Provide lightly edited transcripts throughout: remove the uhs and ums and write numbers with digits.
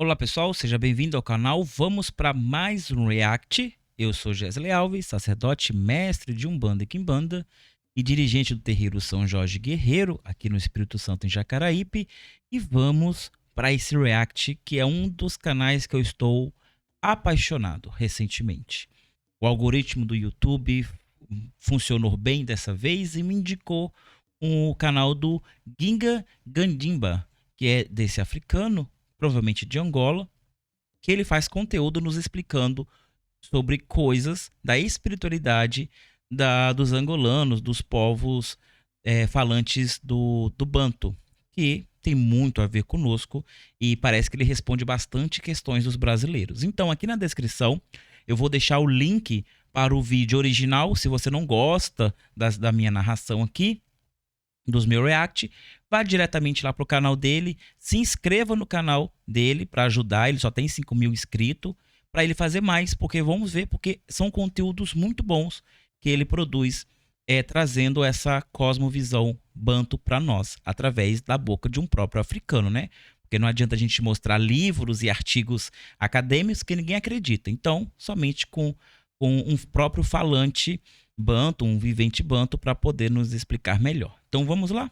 Olá pessoal, seja bem-vindo ao canal. Vamos para mais um React. Eu sou Gesley Alves, sacerdote, mestre de Umbanda e Quimbanda e dirigente do terreiro São Jorge Guerreiro, aqui no Espírito Santo, em Jacaraípe. E vamos para esse React, que é um dos canais que eu estou apaixonado recentemente. O algoritmo do YouTube funcionou bem dessa vez e me indicou o canal do Ginga Gandimba, que é desse africano, provavelmente de Angola, que ele faz conteúdo nos explicando sobre coisas da espiritualidade dos angolanos, dos povos falantes do Banto, que tem muito a ver conosco e parece que ele responde bastante questões dos brasileiros. Então, aqui na descrição, eu vou deixar o link para o vídeo original, se você não gosta da minha narração aqui, dos meus react, vá diretamente lá pro canal dele, se inscreva no canal dele para ajudar, ele só tem 5.000 inscritos, para ele fazer mais, porque vamos ver, porque são conteúdos muito bons que ele produz, trazendo essa cosmovisão banto para nós, através da boca de um próprio africano, né? Porque não adianta a gente mostrar livros e artigos acadêmicos que ninguém acredita. Então, somente com um próprio falante banto, um vivente banto, para poder nos explicar melhor. Então vamos lá.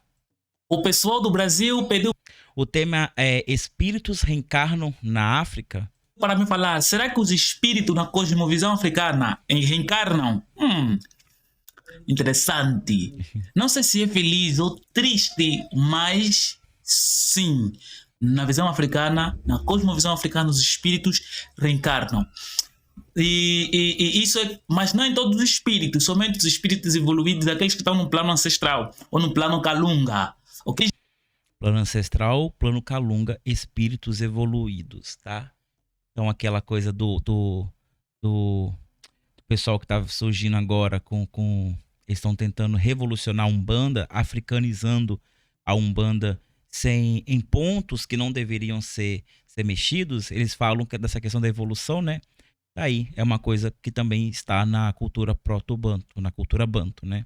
O pessoal do Brasil pediu O tema é espíritos reencarnam na África. para me falar, será que os espíritos na cosmovisão africana reencarnam? Interessante. Não sei se é feliz ou triste, mas sim, na visão africana, na cosmovisão africana, os espíritos reencarnam. E isso é, mas não em todos os espíritos, somente os espíritos evoluídos, aqueles que estão no plano ancestral ou no plano Kalunga, ok? Plano ancestral, plano Kalunga, espíritos evoluídos, tá? Então aquela coisa do pessoal que está surgindo agora eles estão tentando revolucionar a Umbanda, africanizando a Umbanda em pontos que não deveriam ser mexidos. Eles falam que dessa questão da evolução, né? Aí é uma coisa que também está na cultura proto-banto, na cultura banto, né?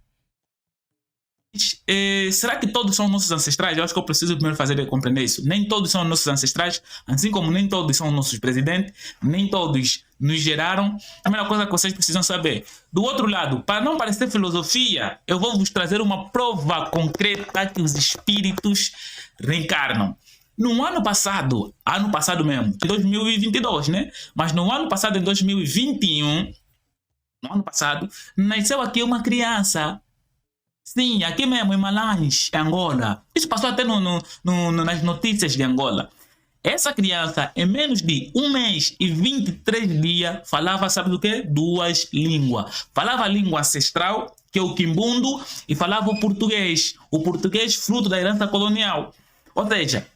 Será que todos são nossos ancestrais? Eu acho que eu preciso primeiro fazer compreender isso. Nem todos são nossos ancestrais, assim como nem todos são nossos presidentes, nem todos nos geraram. A primeira coisa que vocês precisam saber. Do outro lado, para não parecer filosofia, eu vou vos trazer uma prova concreta que os espíritos reencarnam. No ano passado mesmo, de 2022, né? Mas no ano passado, em 2021, no ano passado, nasceu aqui uma criança. Sim, aqui mesmo em Malange, Angola. Isso passou até nas notícias de Angola. Essa criança, em menos de 1 mês e 23 dias, falava, sabe do quê? 2 línguas. Falava a língua ancestral, que é o quimbundo, e falava o português. O português fruto da herança colonial. Ou seja,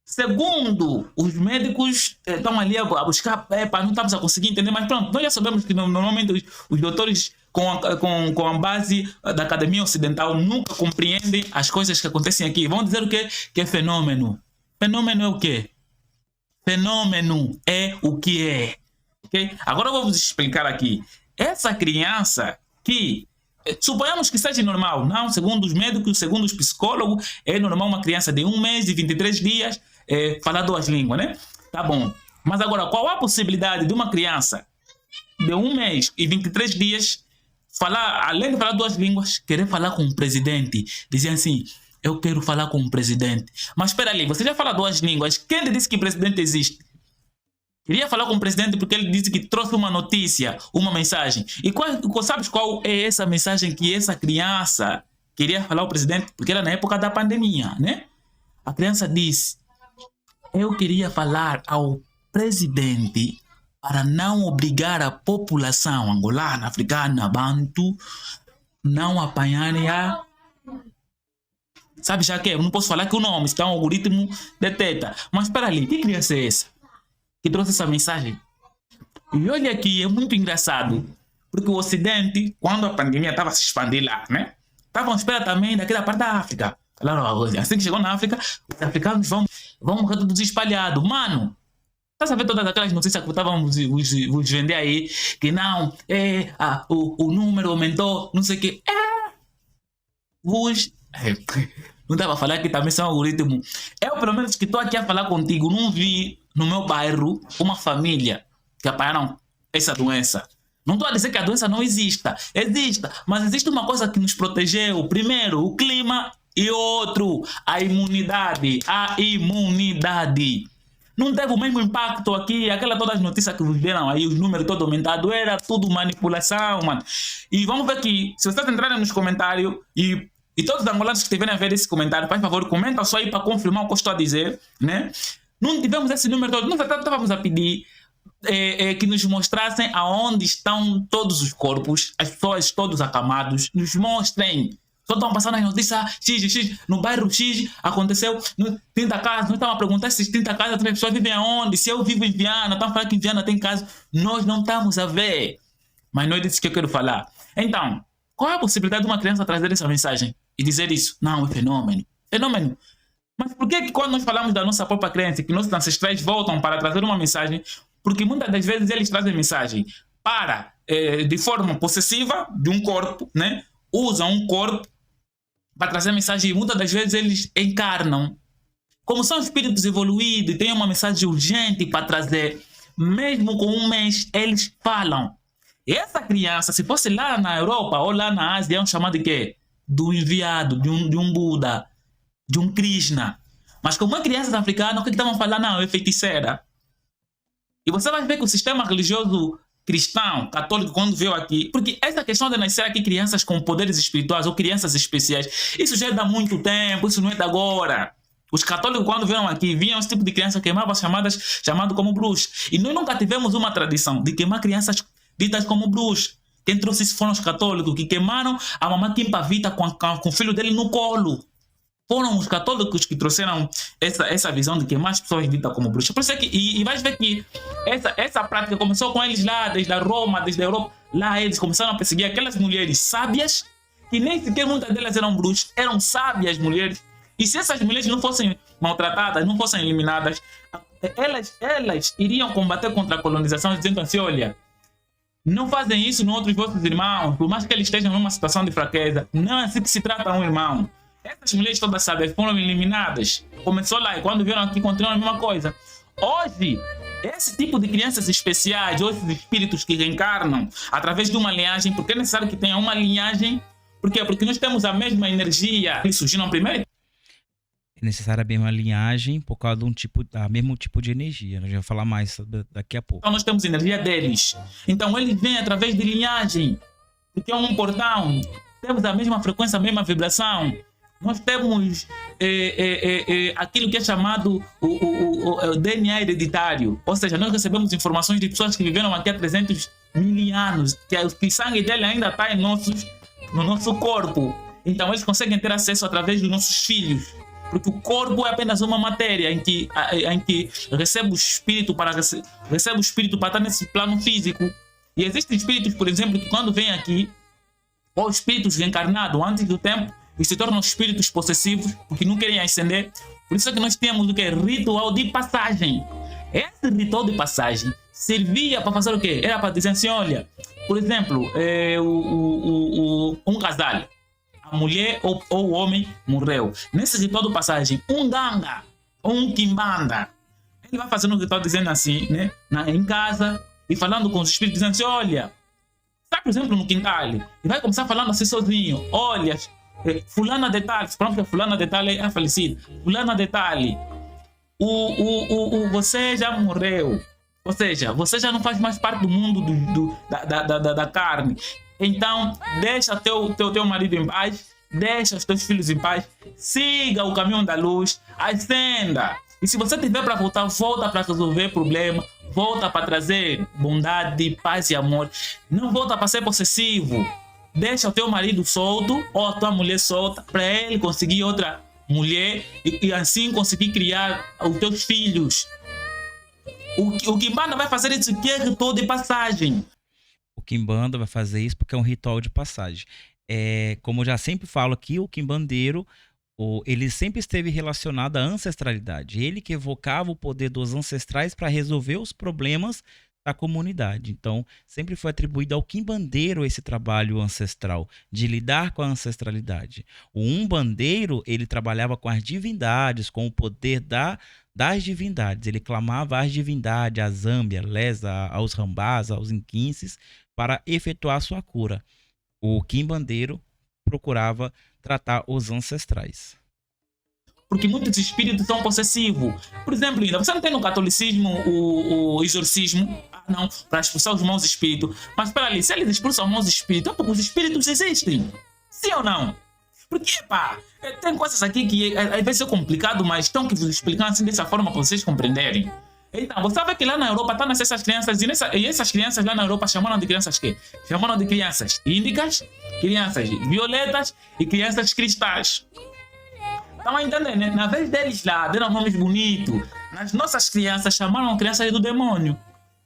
segundo os médicos estão ali a buscar, não estamos a conseguir entender, mas pronto, nós já sabemos que normalmente os doutores com a base da academia ocidental nunca compreendem as coisas que acontecem aqui. Vão dizer o quê? Que é fenômeno. Fenômeno é o quê? Fenômeno é o que é. Okay? Agora eu vou vos explicar aqui. Essa criança que suponhamos que seja normal, não? Segundo os médicos, segundo os psicólogos, é normal uma criança de 1 mês e 23 dias falar 2 línguas, né? Tá bom. Mas agora, qual a possibilidade de uma criança de 1 mês e 23 dias falar, além de falar 2 línguas, querer falar com o presidente? Dizer assim, eu quero falar com o presidente. Mas espera ali, você já fala 2 línguas, quem lhe disse que presidente existe? Queria falar com o presidente porque ele disse que trouxe uma notícia, uma mensagem. E sabes qual é essa mensagem que essa criança queria falar ao presidente? Porque era na época da pandemia, né? A criança disse, eu queria falar ao presidente para não obrigar a população angolana, africana, banto, não apanharem a... Sabe já que eu não posso falar que o nome, está um algoritmo detecta. Mas espera ali, que criança é essa que trouxe essa mensagem? E olha aqui, é muito engraçado, porque o Ocidente, quando a pandemia estava a se expandir lá, né? Estavam à espera também daquela parte da África. Falaram, assim que chegou na África, os africanos vão morrer todos espalhados. Mano, tá sabendo todas aquelas notícias que estavam vos vender aí, que não, o número aumentou, não sei o quê. Não estava a falar que também são algoritmos. Eu, pelo menos, que estou aqui a falar contigo, não vi no meu bairro uma família que apanharam essa doença. Não estou a dizer que a doença não exista. Existe, mas existe uma coisa que nos protegeu. Primeiro, o clima e outro, a imunidade. A imunidade. Não teve o mesmo impacto aqui, aquela todas as notícias que viram aí, os números todos aumentados, era tudo manipulação, mano. E vamos ver que, se vocês entrarem nos comentários e todos os angolanos que estiverem a ver esse comentário, por favor, comenta só aí para confirmar o que eu estou a dizer, né? Não tivemos esse número todo, nós estávamos a pedir que nos mostrassem aonde estão todos os corpos, as pessoas todos acamados, nos mostrem. Só estão passando as notícias, X, no bairro X aconteceu 30 casas, nós estamos a perguntar se esses 30 casas, as pessoas vivem aonde, se eu vivo em Viana, estão falando que em Viana tem casa, nós não estamos a ver. Mas não é disso que eu quero falar. Então, qual é a possibilidade de uma criança trazer essa mensagem e dizer isso? Não, é fenômeno. Fenômeno. Mas por que quando nós falamos da nossa própria crença, que nossos ancestrais voltam para trazer uma mensagem, porque muitas das vezes eles trazem mensagem de forma possessiva de um corpo, né? Usam um corpo para trazer mensagem e muitas das vezes eles encarnam. Como são espíritos evoluídos e têm uma mensagem urgente para trazer, mesmo com um mês, eles falam. E essa criança, se fosse lá na Europa ou lá na Ásia, é um chamado de quê? Do enviado, de um Buda, de um Krishna. Mas como é criança africana, o que estavam falando? Não, é feiticeira. E você vai ver que o sistema religioso cristão, católico, quando veio aqui, porque essa questão de nascer aqui crianças com poderes espirituais ou crianças especiais, isso já é de há muito tempo, isso não é de agora. Os católicos, quando vieram aqui, viam esse tipo de criança queimava chamado como bruxos. E nós nunca tivemos uma tradição de queimar crianças ditas como bruxos. Quem trouxe isso foram os católicos, que queimaram a mamãe Quimpavita com o filho dele no colo. Foram os católicos que trouxeram essa visão de queimar as pessoas ditas como bruxas. Por isso é que, e vais ver que essa prática começou com eles lá, desde a Roma, desde a Europa. Lá eles começaram a perseguir aquelas mulheres sábias, que nem sequer muitas delas eram bruxas, eram sábias mulheres. E se essas mulheres não fossem maltratadas, não fossem eliminadas, elas iriam combater contra a colonização, dizendo assim, olha, não fazem isso nos outros vossos irmãos, por mais que eles estejam numa situação de fraqueza. Não é assim que se trata um irmão. Essas mulheres todas sábias foram eliminadas. Começou lá e quando vieram aqui continuam a mesma coisa. Hoje, esse tipo de crianças especiais, ou esses espíritos que reencarnam através de uma linhagem, porque é necessário que tenha uma linhagem. Por quê? Porque nós temos a mesma energia. Eles surgiram primeiro. É necessária a mesma linhagem por causa de mesmo tipo de energia. Nós vamos falar mais daqui a pouco. Então nós temos energia deles. Então eles vêm através de linhagem. Porque é um portão. Temos a mesma frequência, a mesma vibração. Nós temos aquilo que é chamado o DNA hereditário. Ou seja, nós recebemos informações de pessoas que viveram aqui há 300 mil anos, que o sangue dele ainda está no nosso corpo. Então eles conseguem ter acesso através dos nossos filhos. Porque o corpo é apenas uma matéria em que recebe o espírito para estar nesse plano físico. E existem espíritos, por exemplo, que quando vêm aqui, ou espíritos reencarnados antes do tempo, e se tornam espíritos possessivos, porque não querem ascender. Por isso é que nós temos o que? Ritual de passagem. Esse ritual de passagem servia para fazer o quê? Era para dizer assim, olha, por exemplo, um casal, a mulher ou o homem morreu. Nesse ritual de passagem, um ganga, um quimbanda, ele vai fazendo um ritual dizendo assim, né, em casa, e falando com os espíritos, dizendo assim, olha, está, por exemplo, no quintal, e vai começar falando assim sozinho, olha, fulana de tal, pronto que fulana de tal é falecida, fulana de tal, você já morreu, ou seja, você já não faz mais parte do mundo da carne, então deixa teu marido em paz, deixa os teus filhos em paz, siga o caminho da luz, ascenda, e se você tiver para voltar, volta para resolver problema, volta para trazer bondade, paz e amor, não volta para ser possessivo. Deixa o teu marido solto ou a tua mulher solta para ele conseguir outra mulher e assim conseguir criar os teus filhos. O Quimbanda vai fazer isso que é ritual de passagem. O Quimbanda vai fazer isso porque é um ritual de passagem. Como eu já sempre falo aqui, o quimbandeiro, ele sempre esteve relacionado à ancestralidade. Ele que evocava o poder dos ancestrais para resolver os problemas da comunidade. Então, sempre foi atribuído ao quimbandeiro esse trabalho ancestral, de lidar com a ancestralidade. O umbandeiro, ele trabalhava com as divindades, com o poder das divindades. Ele clamava às divindades, a Zâmbia, Lesa, aos Rambás, aos Inquinces, para efetuar sua cura. O quimbandeiro procurava tratar os ancestrais. Porque muitos espíritos são possessivos. Por exemplo, ainda você não tem no catolicismo o exorcismo, não, para expulsar os maus espíritos. Mas espera ali, se eles expulsam os maus espíritos, é porque os espíritos existem. Sim ou não? Porque, pá, tem coisas aqui que às vezes é complicado, mas estão que vos explicando assim dessa forma para vocês compreenderem. Então, você sabe que lá na Europa estão essas crianças, e essas crianças lá na Europa chamaram de crianças quê? Chamaram de crianças índicas, crianças violetas e crianças cristais. Estão a entender, né? Na vez deles lá, deram nomes bonitos. Nas nossas crianças chamaram crianças do demônio.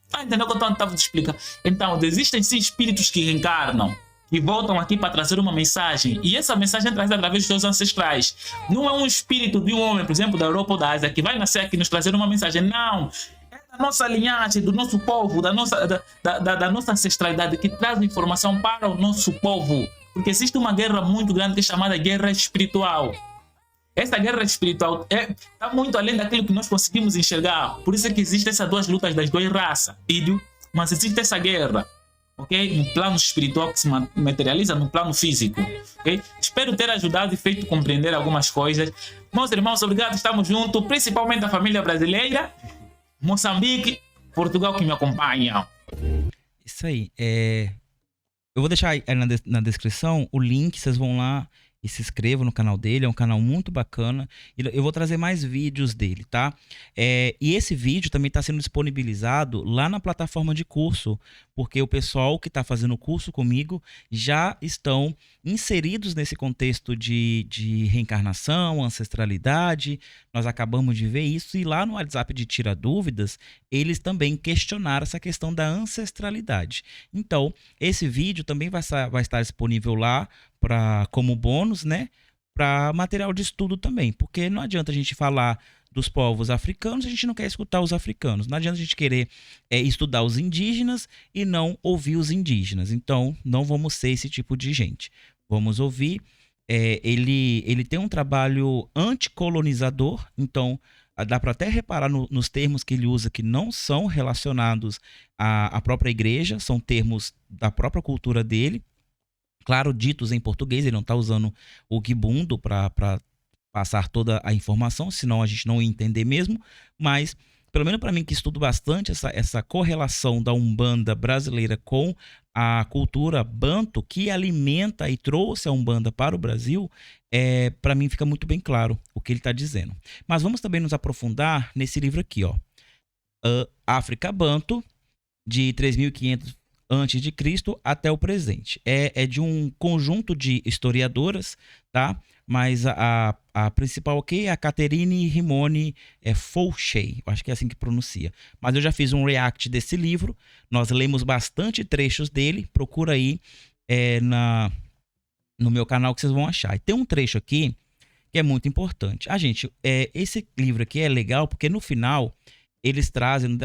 Está entendendo o que eu estava a explicar? Então, existem sim espíritos que reencarnam, que voltam aqui para trazer uma mensagem. E essa mensagem é trazida através dos seus ancestrais. Não é um espírito de um homem, por exemplo, da Europa ou da Ásia, que vai nascer aqui e nos trazer uma mensagem. Não! É da nossa linhagem, do nosso povo, da nossa ancestralidade, que traz informação para o nosso povo. Porque existe uma guerra muito grande que é chamada guerra espiritual. Essa guerra espiritual está muito além daquilo que nós conseguimos enxergar. Por isso é que existem essas duas lutas das duas raças. Mas existe essa guerra, ok? No plano espiritual que se materializa no plano físico. Okay? Espero ter ajudado e feito compreender algumas coisas. Meus irmãos, obrigado, estamos juntos. Principalmente a família brasileira, Moçambique, Portugal que me acompanham. Isso aí. Eu vou deixar aí na descrição o link, vocês vão lá e se inscrevam no canal dele, é um canal muito bacana. Eu vou trazer mais vídeos dele, tá? E esse vídeo também está sendo disponibilizado lá na plataforma de curso, porque o pessoal que está fazendo o curso comigo já estão inseridos nesse contexto de reencarnação, ancestralidade. Nós acabamos de ver isso, e lá no WhatsApp de Tira Dúvidas, eles também questionaram essa questão da ancestralidade. Então, esse vídeo também vai estar disponível lá como bônus, né? Para material de estudo também, porque não adianta a gente falar dos povos africanos, a gente não quer escutar os africanos. Não adianta a gente querer estudar os indígenas e não ouvir os indígenas. Então, não vamos ser esse tipo de gente. Vamos ouvir. Ele tem um trabalho anticolonizador, então dá para até reparar nos termos que ele usa que não são relacionados à própria igreja, são termos da própria cultura dele. Claro, ditos em português, ele não está usando o Kibundo para passar toda a informação, senão a gente não ia entender mesmo, mas pelo menos para mim que estudo bastante essa correlação da Umbanda brasileira com a cultura banto que alimenta e trouxe a Umbanda para o Brasil, para mim fica muito bem claro o que ele está dizendo. Mas vamos também nos aprofundar nesse livro aqui, ó, África Banto, de 3.500 antes de Cristo até o presente. É de um conjunto de historiadoras, tá? Mas a principal aqui é a Catherine Rimoni Fouché, eu acho que é assim que pronuncia. Mas eu já fiz um react desse livro, nós lemos bastante trechos dele, procura aí no meu canal que vocês vão achar. E tem um trecho aqui que é muito importante. Gente, esse livro aqui é legal porque no final eles trazem,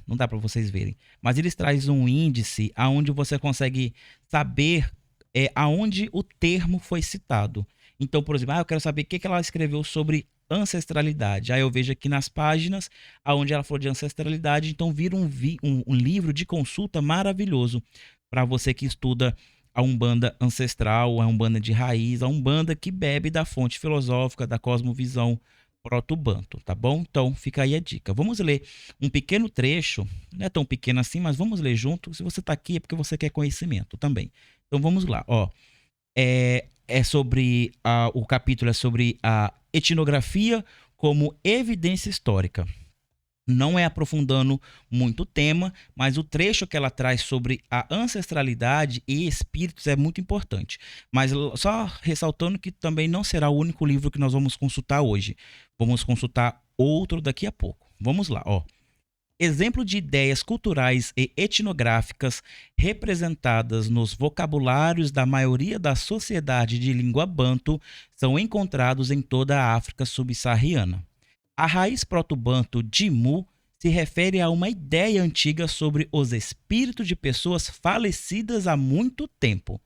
não dá para vocês verem, mas eles trazem um índice aonde você consegue saber aonde o termo foi citado. Então, por exemplo, eu quero saber o que ela escreveu sobre ancestralidade. Aí eu vejo aqui nas páginas aonde ela falou de ancestralidade, então vira um livro de consulta maravilhoso para você que estuda a Umbanda ancestral, a Umbanda de raiz, a Umbanda que bebe da fonte filosófica, da cosmovisão proto-banto, tá bom? Então, fica aí a dica. Vamos ler um pequeno trecho, não é tão pequeno assim, mas vamos ler junto. Se você está aqui é porque você quer conhecimento também. Então, vamos lá, ó. O capítulo é sobre a etnografia como evidência histórica. Não é aprofundando muito o tema, mas o trecho que ela traz sobre a ancestralidade e espíritos é muito importante. Mas só ressaltando que também não será o único livro que nós vamos consultar hoje. Vamos consultar outro daqui a pouco. Vamos lá, ó. Exemplo de ideias culturais e etnográficas representadas nos vocabulários da maioria da sociedade de língua banto são encontrados em toda a África subsaariana. A raiz proto-banto Dimu se refere a uma ideia antiga sobre os espíritos de pessoas falecidas há muito tempo.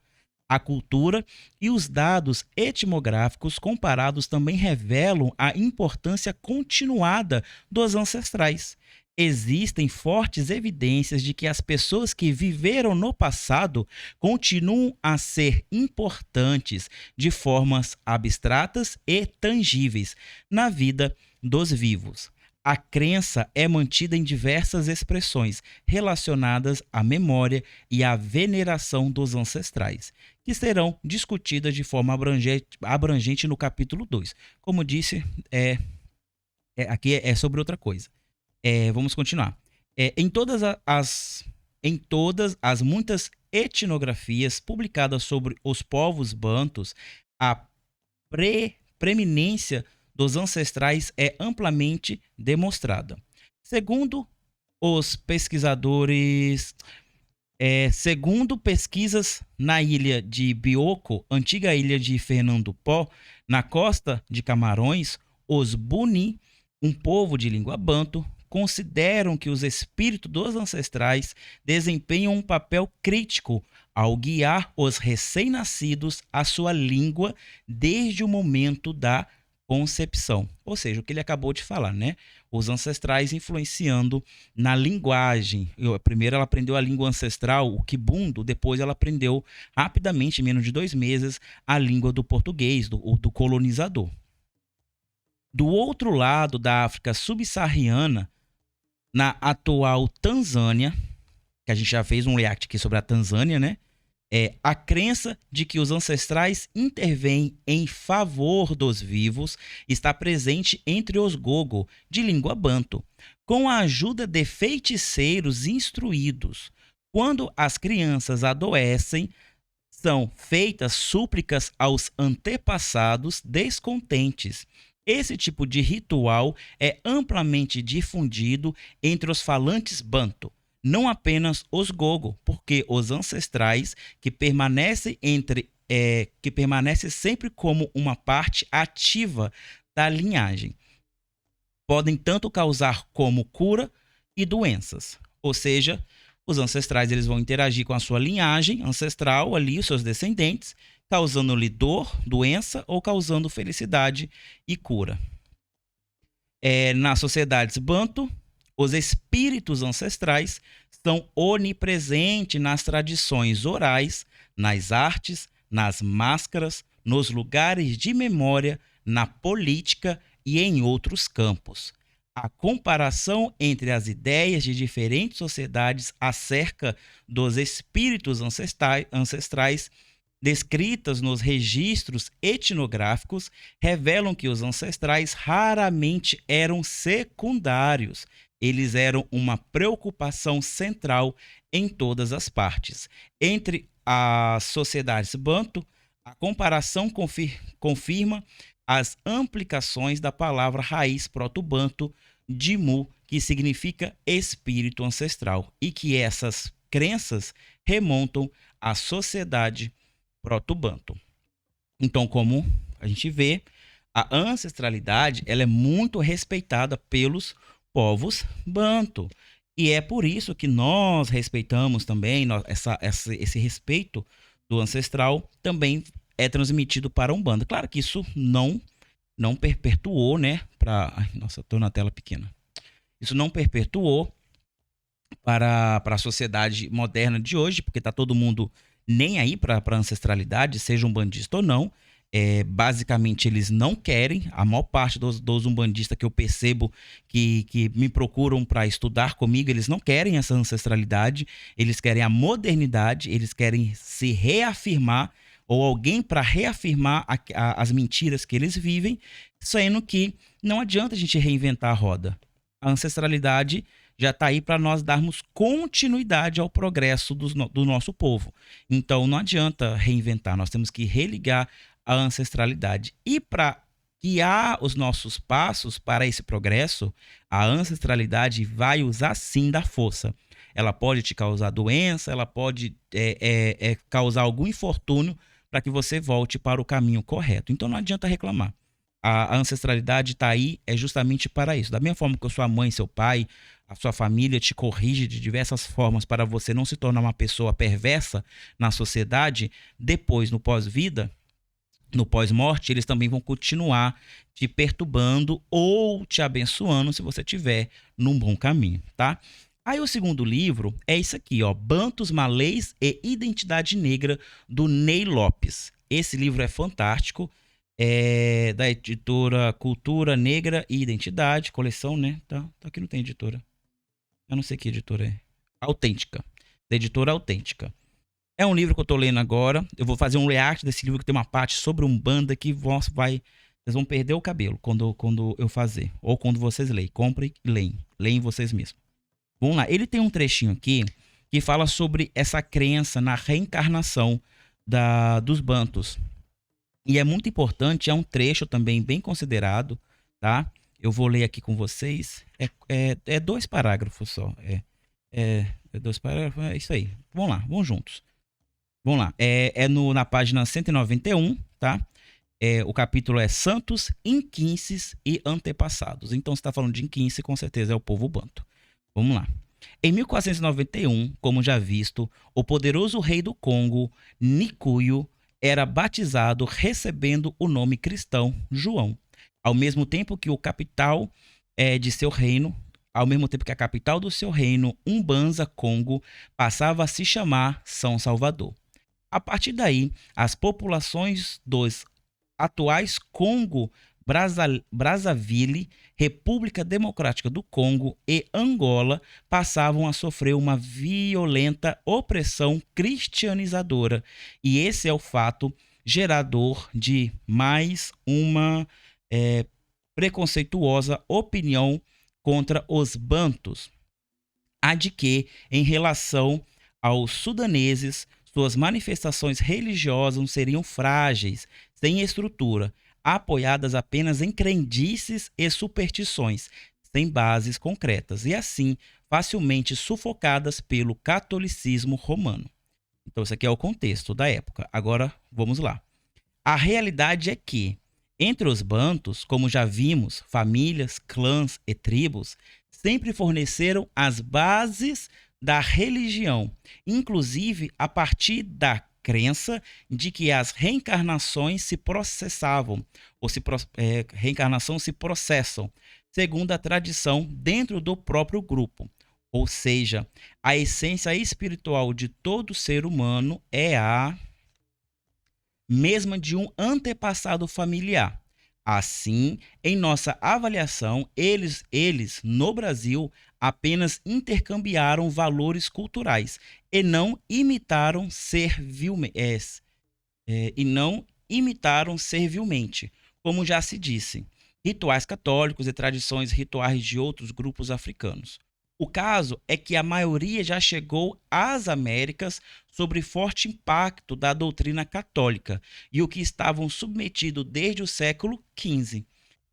A cultura e os dados etnográficos comparados também revelam a importância continuada dos ancestrais. Existem fortes evidências de que as pessoas que viveram no passado continuam a ser importantes de formas abstratas e tangíveis na vida dos vivos. A crença é mantida em diversas expressões relacionadas à memória e à veneração dos ancestrais, que serão discutidas de forma abrangente no capítulo 2. Como disse, aqui é sobre outra coisa. Vamos continuar. Em todas as muitas etnografias publicadas sobre os povos bantus, a preeminência dos ancestrais é amplamente demonstrada. Segundo os pesquisadores, segundo pesquisas na ilha de Bioko, antiga ilha de Fernando Pó, na costa de Camarões, os Buni, um povo de língua banto, consideram que os espíritos dos ancestrais desempenham um papel crítico ao guiar os recém-nascidos à sua língua desde o momento da concepção. Ou seja, o que ele acabou de falar, né? Os ancestrais influenciando na linguagem. Primeiro ela aprendeu a língua ancestral, o quibundo, depois ela aprendeu rapidamente, em menos de 2 meses, a língua do português, do colonizador. Do outro lado da África subsaariana, na atual Tanzânia, que a gente já fez um react aqui sobre a Tanzânia, né? A crença de que os ancestrais intervêm em favor dos vivos está presente entre os gogo, de língua banto, com a ajuda de feiticeiros instruídos. Quando as crianças adoecem, são feitas súplicas aos antepassados descontentes. Esse tipo de ritual é amplamente difundido entre os falantes banto, não apenas os gogo, porque os ancestrais que permanecem sempre como uma parte ativa da linhagem, podem tanto causar como cura e doenças. Ou seja, os ancestrais eles vão interagir com a sua linhagem ancestral ali, os seus descendentes, causando-lhe dor, doença ou causando felicidade e cura. Nas sociedades banto, os espíritos ancestrais são onipresentes nas tradições orais, nas artes, nas máscaras, nos lugares de memória, na política e em outros campos. A comparação entre as ideias de diferentes sociedades acerca dos espíritos ancestrais descritas nos registros etnográficos revelam que os ancestrais raramente eram secundários. Eles eram uma preocupação central em todas as partes. Entre as sociedades banto, a comparação confirma as implicações da palavra raiz proto-banto, Dimu, que significa espírito ancestral, e que essas crenças remontam à sociedade proto-banto. Então, como a gente vê, a ancestralidade ela é muito respeitada pelos povos banto. E é por isso que nós respeitamos também, esse respeito do ancestral também é transmitido para a Umbanda. Claro que isso não perpetuou, né? Nossa, estou na tela pequena. Isso não perpetuou para a sociedade moderna de hoje, porque está todo mundo nem aí para a ancestralidade, seja umbandista ou não. Basicamente, eles não querem. A maior parte dos umbandistas que eu percebo que me procuram para estudar comigo, eles não querem essa ancestralidade, eles querem a modernidade, eles querem se reafirmar ou alguém para reafirmar as mentiras que eles vivem, sendo que não adianta a gente reinventar a roda. A ancestralidade já está aí para nós darmos continuidade ao progresso do nosso povo. Então, não adianta reinventar, nós temos que religar a ancestralidade. E para guiar os nossos passos para esse progresso, a ancestralidade vai usar sim da força. Ela pode te causar doença, ela pode causar algum infortúnio para que você volte para o caminho correto. Então, não adianta reclamar. A ancestralidade está aí justamente para isso. Da mesma forma que a sua mãe, seu pai, a sua família te corrige de diversas formas para você não se tornar uma pessoa perversa na sociedade, depois, no pós-vida, no pós-morte, eles também vão continuar te perturbando ou te abençoando se você estiver num bom caminho, tá? Aí o segundo livro é isso aqui, ó, Bantos, Malês e Identidade Negra, do Ney Lopes. Esse livro é fantástico, é da editora Cultura Negra e Identidade, coleção, né? Tá aqui, não tem editora. Eu não sei que editora é. Autêntica, da editora Autêntica. É um livro que eu tô lendo agora. Eu vou fazer um react desse livro que tem uma parte sobre Umbanda que vocês vão perder o cabelo quando eu fazer. Ou quando vocês leem. Comprem e leem. Leem vocês mesmos. Vamos lá. Ele tem um trechinho aqui que fala sobre essa crença na reencarnação dos bantos. E é muito importante, é um trecho também bem considerado, tá? Eu vou ler aqui com vocês. É 2 parágrafos só. É 2 parágrafos, é isso aí. Vamos lá, vamos juntos. Vamos lá. Na página 191, tá? O capítulo é Santos, Inquinces e Antepassados. Então, se está falando de Inquince, com certeza é o povo banto. Vamos lá. Em 1491, como já visto, o poderoso rei do Congo, Nikuyu, era batizado recebendo o nome cristão João, ao mesmo tempo que a capital do seu reino, Umbanza, Congo, passava a se chamar São Salvador. A partir daí, as populações dos atuais Congo, Brazzaville, República Democrática do Congo e Angola passavam a sofrer uma violenta opressão cristianizadora. E esse é o fato gerador de mais uma preconceituosa opinião contra os bantos. A de que, em relação aos sudaneses, suas manifestações religiosas seriam frágeis, sem estrutura, apoiadas apenas em crendices e superstições, sem bases concretas, e assim facilmente sufocadas pelo catolicismo romano. Então, isso aqui é o contexto da época. Agora, vamos lá. A realidade é que, entre os bantos, como já vimos, famílias, clãs e tribos sempre forneceram as bases da religião, inclusive a partir da crença de que as reencarnações se processavam, reencarnações se processam, segundo a tradição dentro do próprio grupo. Ou seja, a essência espiritual de todo ser humano é a mesma de um antepassado familiar. Assim, em nossa avaliação, eles no Brasil, apenas intercambiaram valores culturais e não imitaram servilmente, como já se disse, rituais católicos e tradições rituais de outros grupos africanos. O caso é que a maioria já chegou às Américas sob forte impacto da doutrina católica e o que estavam submetidos desde o século XV.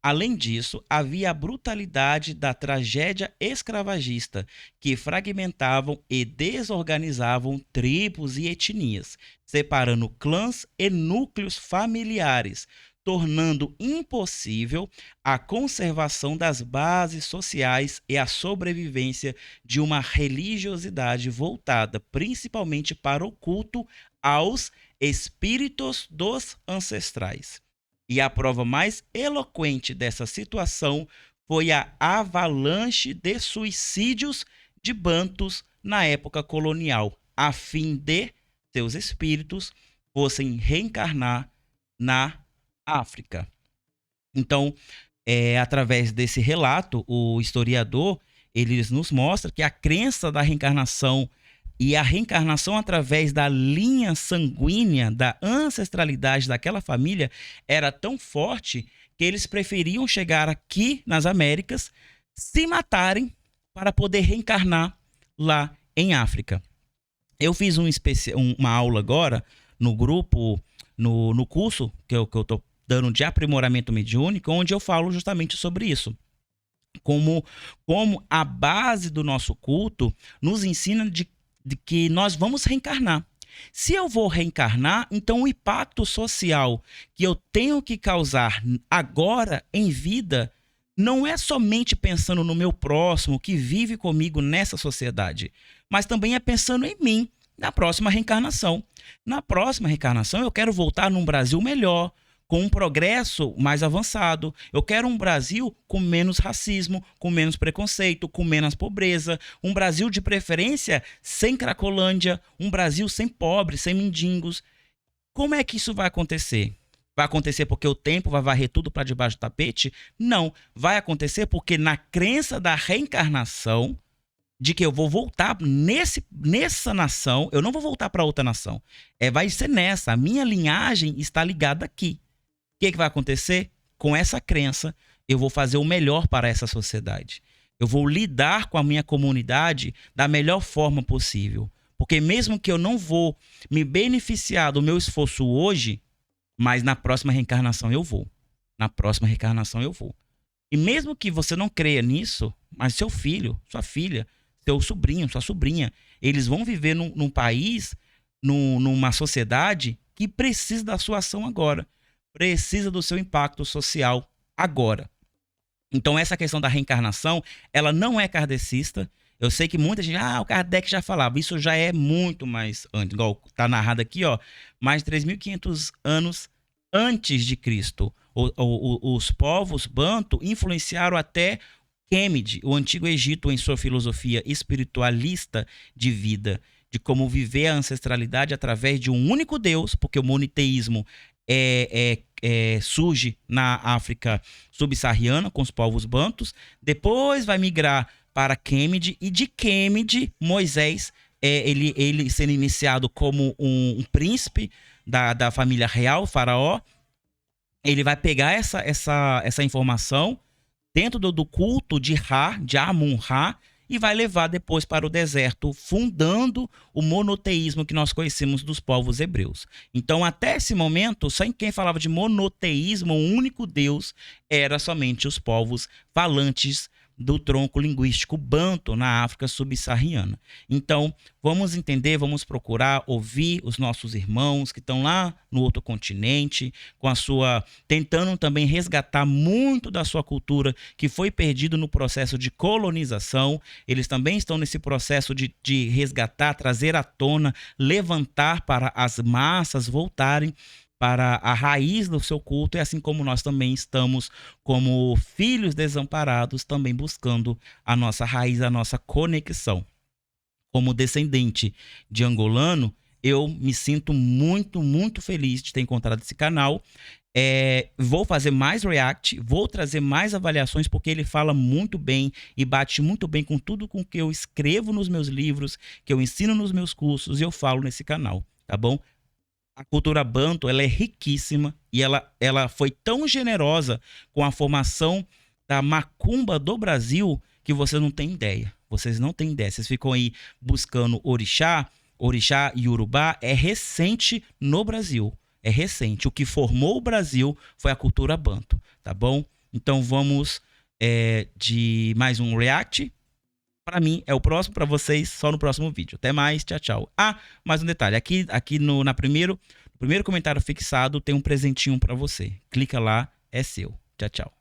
Além disso, havia a brutalidade da tragédia escravagista, que fragmentavam e desorganizavam tribos e etnias, separando clãs e núcleos familiares, tornando impossível a conservação das bases sociais e a sobrevivência de uma religiosidade voltada principalmente para o culto aos espíritos dos ancestrais. E a prova mais eloquente dessa situação foi a avalanche de suicídios de bantus na época colonial, a fim de seus espíritos fossem reencarnar na África. Então, através desse relato, o historiador ele nos mostra que a crença da reencarnação e a reencarnação através da linha sanguínea, da ancestralidade daquela família, era tão forte que eles preferiam chegar aqui nas Américas, se matarem para poder reencarnar lá em África. Eu fiz uma aula agora no grupo, no curso que eu estou dando de aprimoramento mediúnico, onde eu falo justamente sobre isso. Como a base do nosso culto nos ensina de que nós vamos reencarnar. Se eu vou reencarnar, então o impacto social que eu tenho que causar agora em vida não é somente pensando no meu próximo que vive comigo nessa sociedade, mas também é pensando em mim na próxima reencarnação. Na próxima reencarnação, eu quero voltar num Brasil melhor, com um progresso mais avançado. Eu quero um Brasil com menos racismo, com menos preconceito, com menos pobreza. Um Brasil, de preferência, sem cracolândia. Um Brasil sem pobres, sem mendigos. Como é que isso vai acontecer? Vai acontecer porque o tempo vai varrer tudo para debaixo do tapete? Não. Vai acontecer porque na crença da reencarnação, de que eu vou voltar nessa nação, eu não vou voltar para outra nação. Vai ser nessa. A minha linhagem está ligada aqui. O que vai acontecer? Com essa crença, eu vou fazer o melhor para essa sociedade. Eu vou lidar com a minha comunidade da melhor forma possível. Porque mesmo que eu não vou me beneficiar do meu esforço hoje, mas na próxima reencarnação eu vou. Na próxima reencarnação eu vou. E mesmo que você não creia nisso, mas seu filho, sua filha, seu sobrinho, sua sobrinha, eles vão viver num país, numa sociedade que precisa da sua ação agora. Precisa do seu impacto social agora. Então essa questão da reencarnação, ela não é kardecista. Eu sei que muita gente, o Kardec já falava, isso já é muito mais antes, igual está narrado aqui, mais de 3.500 anos antes de Cristo. Os povos banto influenciaram até Kemet, o Antigo Egito, em sua filosofia espiritualista de vida, de como viver a ancestralidade através de um único Deus, porque o moniteísmo surge na África subsaariana com os povos bantus, depois vai migrar para Kemet, e de Kemet, Moisés, ele sendo iniciado como um príncipe da família real, faraó, ele vai pegar essa informação dentro do culto de Ra, de Amun-Ra, e vai levar depois para o deserto, fundando o monoteísmo que nós conhecemos dos povos hebreus. Então, até esse momento, só em quem falava de monoteísmo, um único Deus, era somente os povos falantes do tronco linguístico banto na África subsaariana. Então, vamos entender, vamos procurar ouvir os nossos irmãos que estão lá no outro continente, com a sua, tentando também resgatar muito da sua cultura que foi perdido no processo de colonização. Eles também estão nesse processo de resgatar, trazer à tona, levantar para as massas voltarem para a raiz do seu culto, e assim como nós também estamos como filhos desamparados, também buscando a nossa raiz, a nossa conexão. Como descendente de angolano, eu me sinto muito, muito feliz de ter encontrado esse canal. Vou fazer mais react, vou trazer mais avaliações, porque ele fala muito bem e bate muito bem com tudo com que eu escrevo nos meus livros, que eu ensino nos meus cursos e eu falo nesse canal, tá bom? A cultura banto, ela é riquíssima e ela foi tão generosa com a formação da macumba do Brasil que vocês não têm ideia. Vocês não têm ideia. Vocês ficam aí buscando orixá e urubá. É recente no Brasil. É recente. O que formou o Brasil foi a cultura banto, tá bom? Então vamos de mais um react. Para mim, é o próximo, para vocês, só no próximo vídeo. Até mais, tchau, tchau. Mais um detalhe. Aqui no primeiro comentário fixado tem um presentinho para você. Clica lá, é seu. Tchau, tchau.